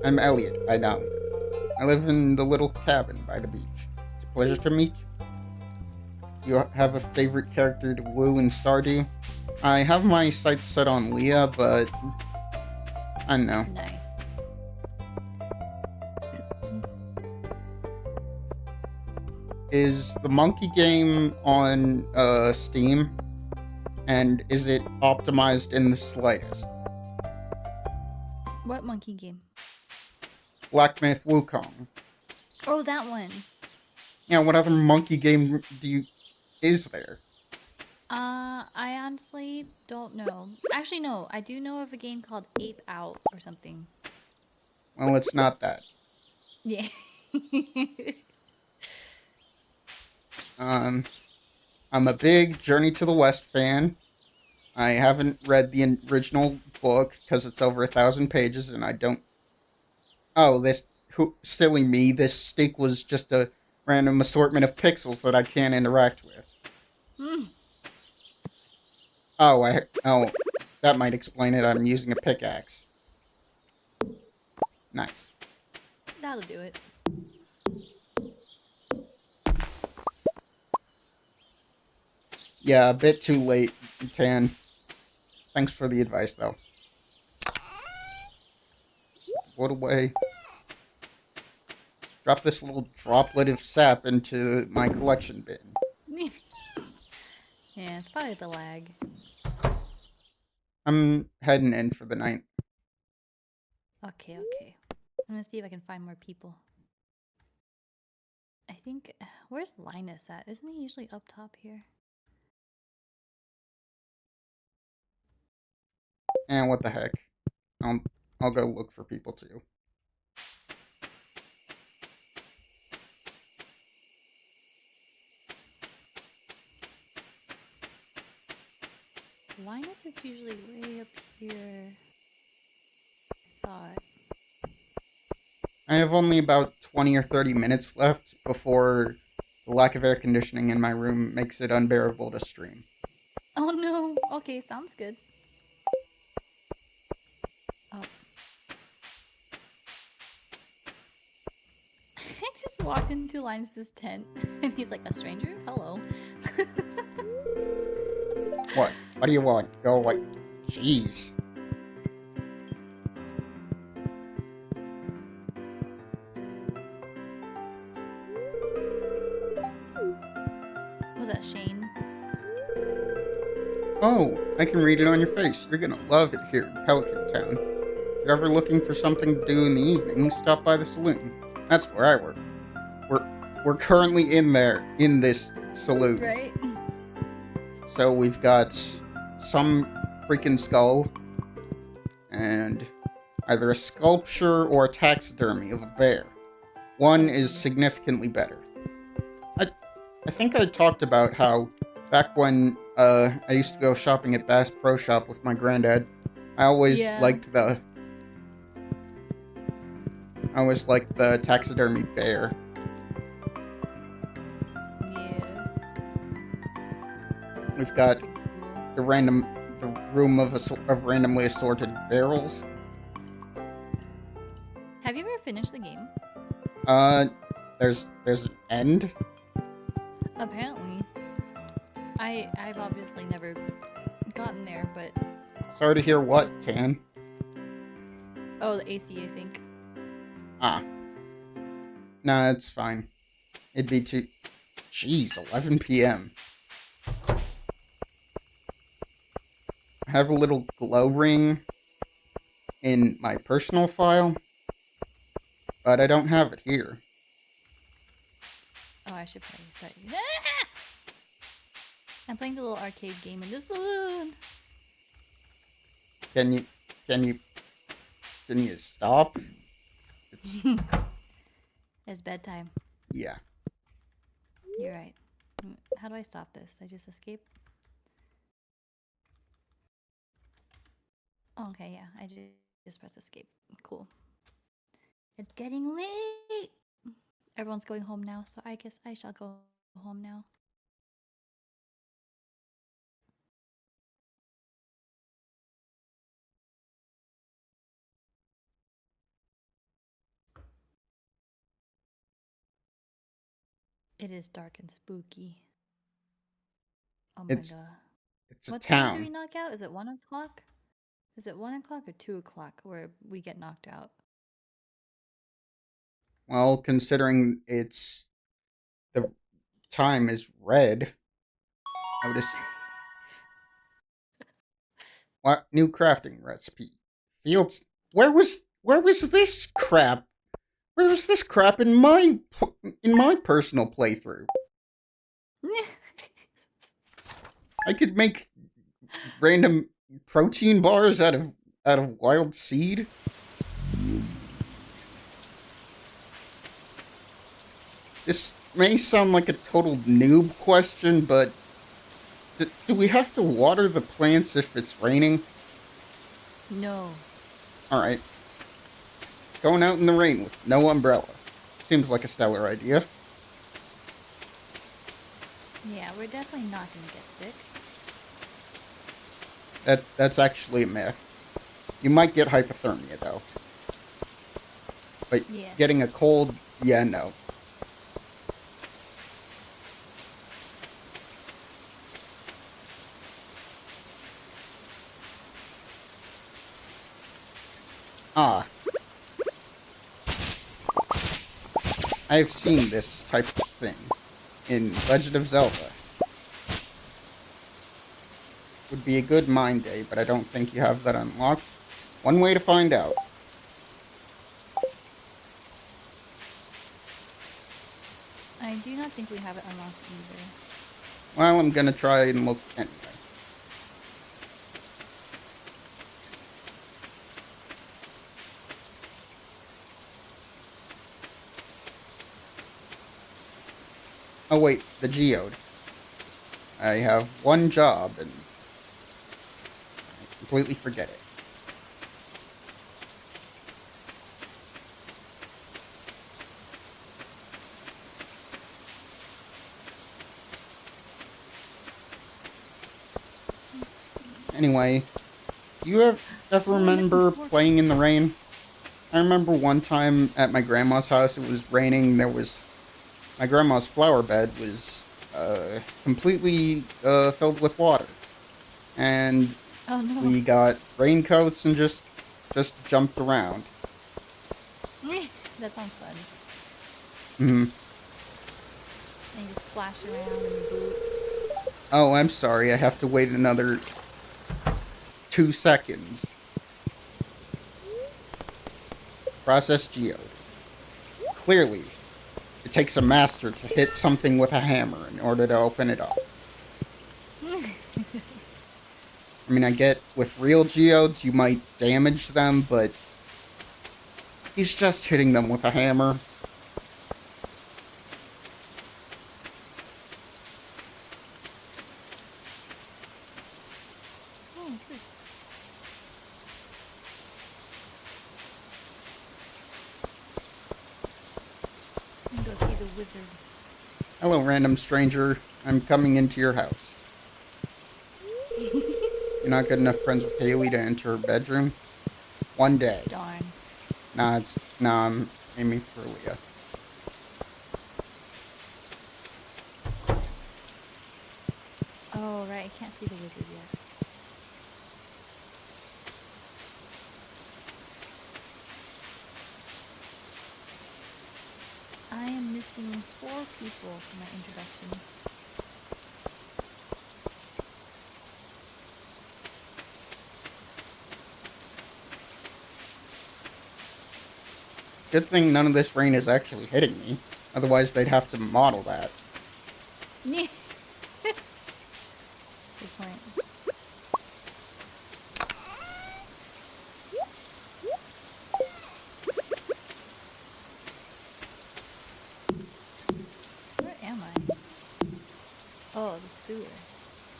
I'm Elliot, I know. I live in the little cabin by the beach. It's a pleasure to meet you. You have a favorite character to woo in Stardew? I have my sights set on Leah, but I don't know. Nice. Is the monkey game on Steam? And is it optimized in the slightest? What monkey game? Black Myth Wukong. Oh, that one. Yeah, what other monkey game is there? I honestly don't know. Actually, no. I do know of a game called Ape Out or something. Well, it's not that. Yeah. I'm a big Journey to the West fan. I haven't read the original book because it's over 1,000 pages, and I don't. Oh, silly me! This stick was just a random assortment of pixels that I can't interact with. Mm. Oh, that might explain it. I'm using a pickaxe. Nice. That'll do it. Yeah, a bit too late, Tan. Thanks for the advice, though. What away. Drop this little droplet of sap into my collection bin. Yeah, it's probably the lag. I'm heading in for the night. Okay. I'm gonna see if I can find more people. I think... Where's Linus at? Isn't he usually up top here? And what the heck. I'll go look for people too. Linus is usually way up here. I thought. I have only about 20 or 30 minutes left before the lack of air conditioning in my room makes it unbearable to stream. Oh no! Okay, sounds good. Oh. I just walked into Linus's tent and he's like, a stranger? Hello. What? What do you want? Go away. Jeez. Was that Shane? Oh, I can read it on your face. You're gonna love it here in Pelican Town. If you're ever looking for something to do in the evening, stop by the saloon. That's where I work. We're currently in this saloon. Right? So we've got some freaking skull and either a sculpture or a taxidermy of a bear. One is significantly better. I think I talked about how back when I used to go shopping at Bass Pro Shop with my granddad, I always liked the taxidermy bear. Yeah. We've got the room of randomly assorted barrels. Have you ever finished the game? Uh, there's an end. Apparently. I've obviously never gotten there, but Sorry to hear what, Tan. oh, the AC, I think. Ah, nah, it's fine. It'd be too. Jeez, 11 p.m. I have a little glow ring in my personal file, but I don't have it here. Oh, I should probably start. I'm playing the little arcade game in the saloon. Can you, can you, can you stop? It's It's bedtime. yeah. You're right. How do I stop this? I just escape? Oh, okay, yeah. I just press escape. Cool. It's getting late. Everyone's going home now, so I guess I shall go home now. It is dark and spooky. Oh my It's god. it's a What time do we town. knock out? Is it 1 o'clock? Is it 1 o'clock or 2 o'clock where we get knocked out? Well, considering it's the time is red, I would assume. What new crafting recipe? Fields. Where was this crap? Where was this crap in my personal playthrough? I could make random protein bars out of wild seed. This may sound like a total noob question, but do we have to water the plants if it's raining? No. Alright. Going out in the rain with no umbrella. Seems like a stellar idea. Yeah, we're definitely not gonna get sick. That's actually a myth. You might get hypothermia though. But Yes. getting a cold, yeah, no. Ah. I've seen this type of thing in Legend of Zelda. Would be a good mine day, but I don't think you have that unlocked. One way to find out. I do not think we have it unlocked either. Well, I'm gonna try and look anyway. Oh wait, the geode. I have one job and I completely forget it. Anyway, do you ever remember playing in the rain? I remember one time at my grandma's house, it was raining. My grandma's flower bed was completely filled with water, and Oh no. we got raincoats and just jumped around. That sounds fun. Hmm. And you just splash around in your boots. Oh, I'm sorry. I have to wait another 2 seconds. Process geode. Clearly, it takes a master to hit something with a hammer in order to open it up. I mean, I get with real geodes you might damage them, but he's just hitting them with a hammer. Oh, good. I'm gonna go see the wizard. Hello, random stranger. I'm coming into your house. You're not good enough friends with Haley to enter her bedroom? One day. Darn. Nah, I'm aiming for Leah. I can't see the wizard yet. I am missing 4 people for my introductions. It's a good thing none of this rain is actually hitting me. Otherwise, they'd have to model that. Yeah. Good point. Where am I? Oh, the sewer.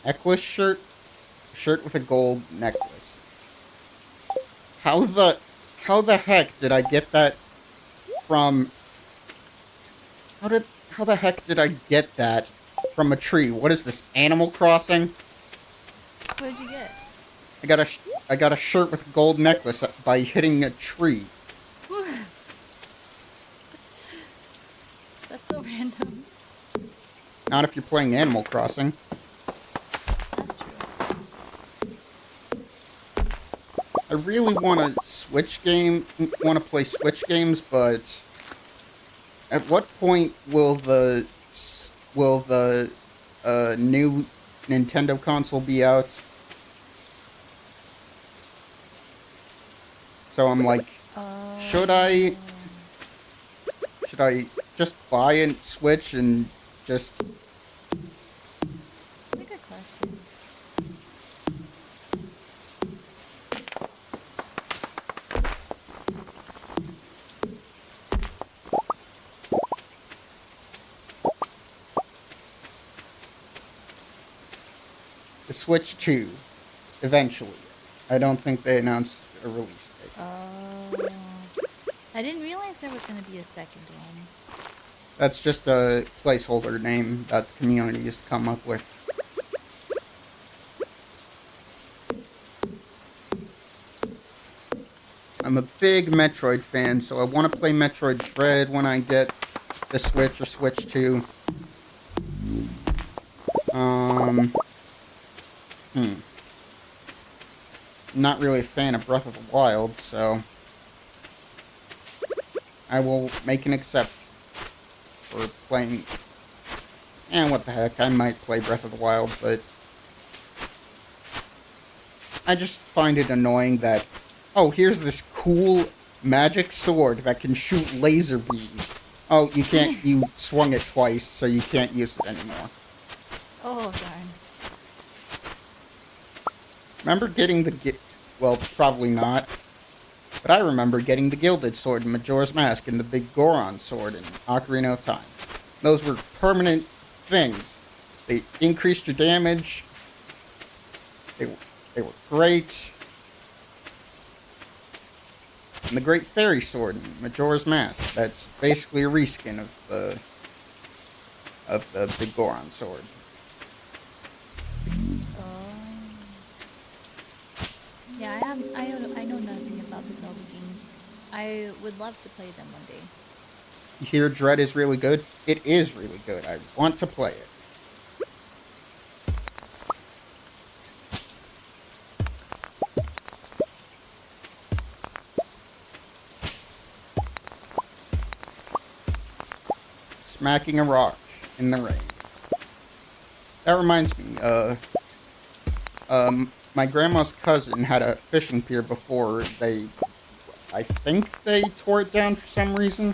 Necklace shirt with a gold necklace. How the heck did I get that from? How the heck did I get that from a tree? What is this, Animal Crossing? What did you get? I got a shirt with a gold necklace by hitting a tree. That's so random. Not if you're playing Animal Crossing. That's true. I really want to play Switch games, but at what point will the new Nintendo console be out? So I'm like, should I just buy a Switch and just... That's a good question. The Switch 2, eventually. I don't think they announced a release date. Oh. I didn't realize there was going to be a second one. That's just a placeholder name that the community has come up with. I'm a big Metroid fan, so I want to play Metroid Dread when I get the Switch or Switch 2. Not really a fan of Breath of the Wild, so I will make an exception for playing... And what the heck, I might play Breath of the Wild, but I just find it annoying that, oh, here's this cool magic sword that can shoot laser beams. Oh, you can't, you swung it twice, so you can't use it anymore. Oh, darn. Remember getting well, probably not, but I remember getting the Gilded Sword in Majora's Mask and the Big Goron Sword in Ocarina of Time. Those were permanent things. They increased your damage. They were great. And the Great Fairy Sword in Majora's Mask. That's basically a reskin of the Big Goron Sword. Yeah, I know nothing about the Zelda games. I would love to play them one day. You hear Dread is really good? It is really good. I want to play it. Smacking a rock in the rain. That reminds me, my grandma's cousin had a fishing pier before I think they tore it down for some reason.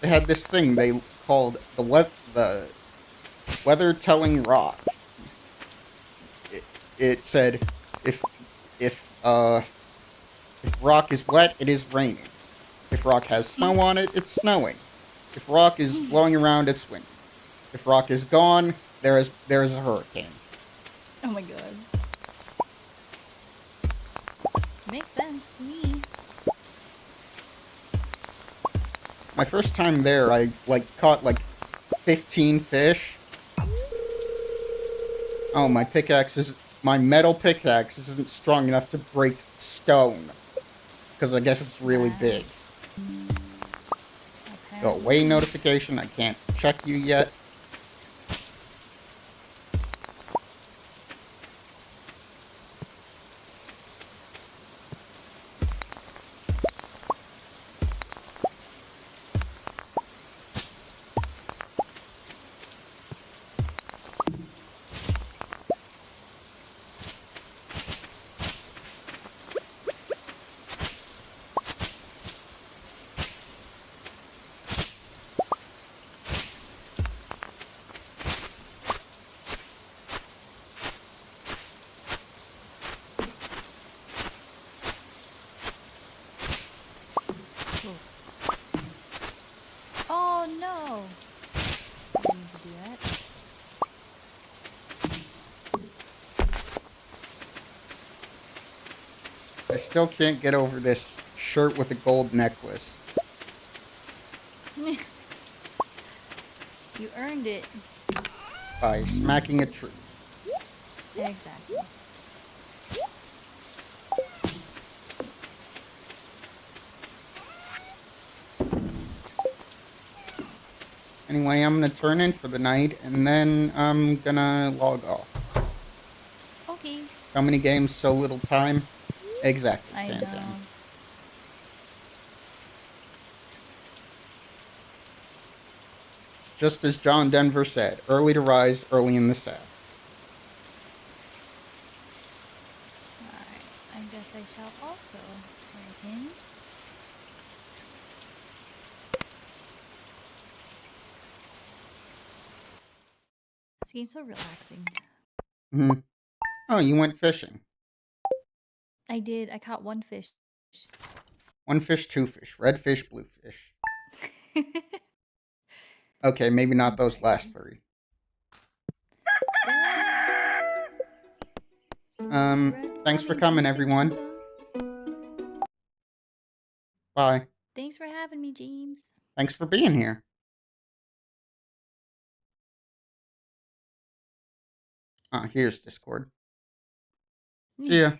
They had this thing they called the weather-telling rock. It said, if rock is wet, it is raining. If rock has snow on it, it's snowing. If rock is blowing around, it's windy. If rock is gone, there is a hurricane. Oh my god. Makes sense to me. My first time there, I caught 15 fish. Oh, my metal pickaxe isn't strong enough to break stone. Because I guess it's really big. Go away notification, I can't check you yet. I still can't get over this shirt with a gold necklace. You earned it. By smacking a tree. Exactly. Anyway, I'm gonna turn in for the night, and then I'm gonna log off. Okay. So many games, so little time. Exactly, I Tantan. know. It's just as John Denver said, early to rise, early in the sack. Alright. I guess I shall also turn in. This game's so relaxing. Mm-hmm. Oh, you went fishing. I did. I caught one fish. One fish, two fish. Red fish, blue fish. Okay, maybe not those last three. Thanks for coming, everyone. Bye. Thanks for having me, James. Thanks for being here. Here's Discord. See ya.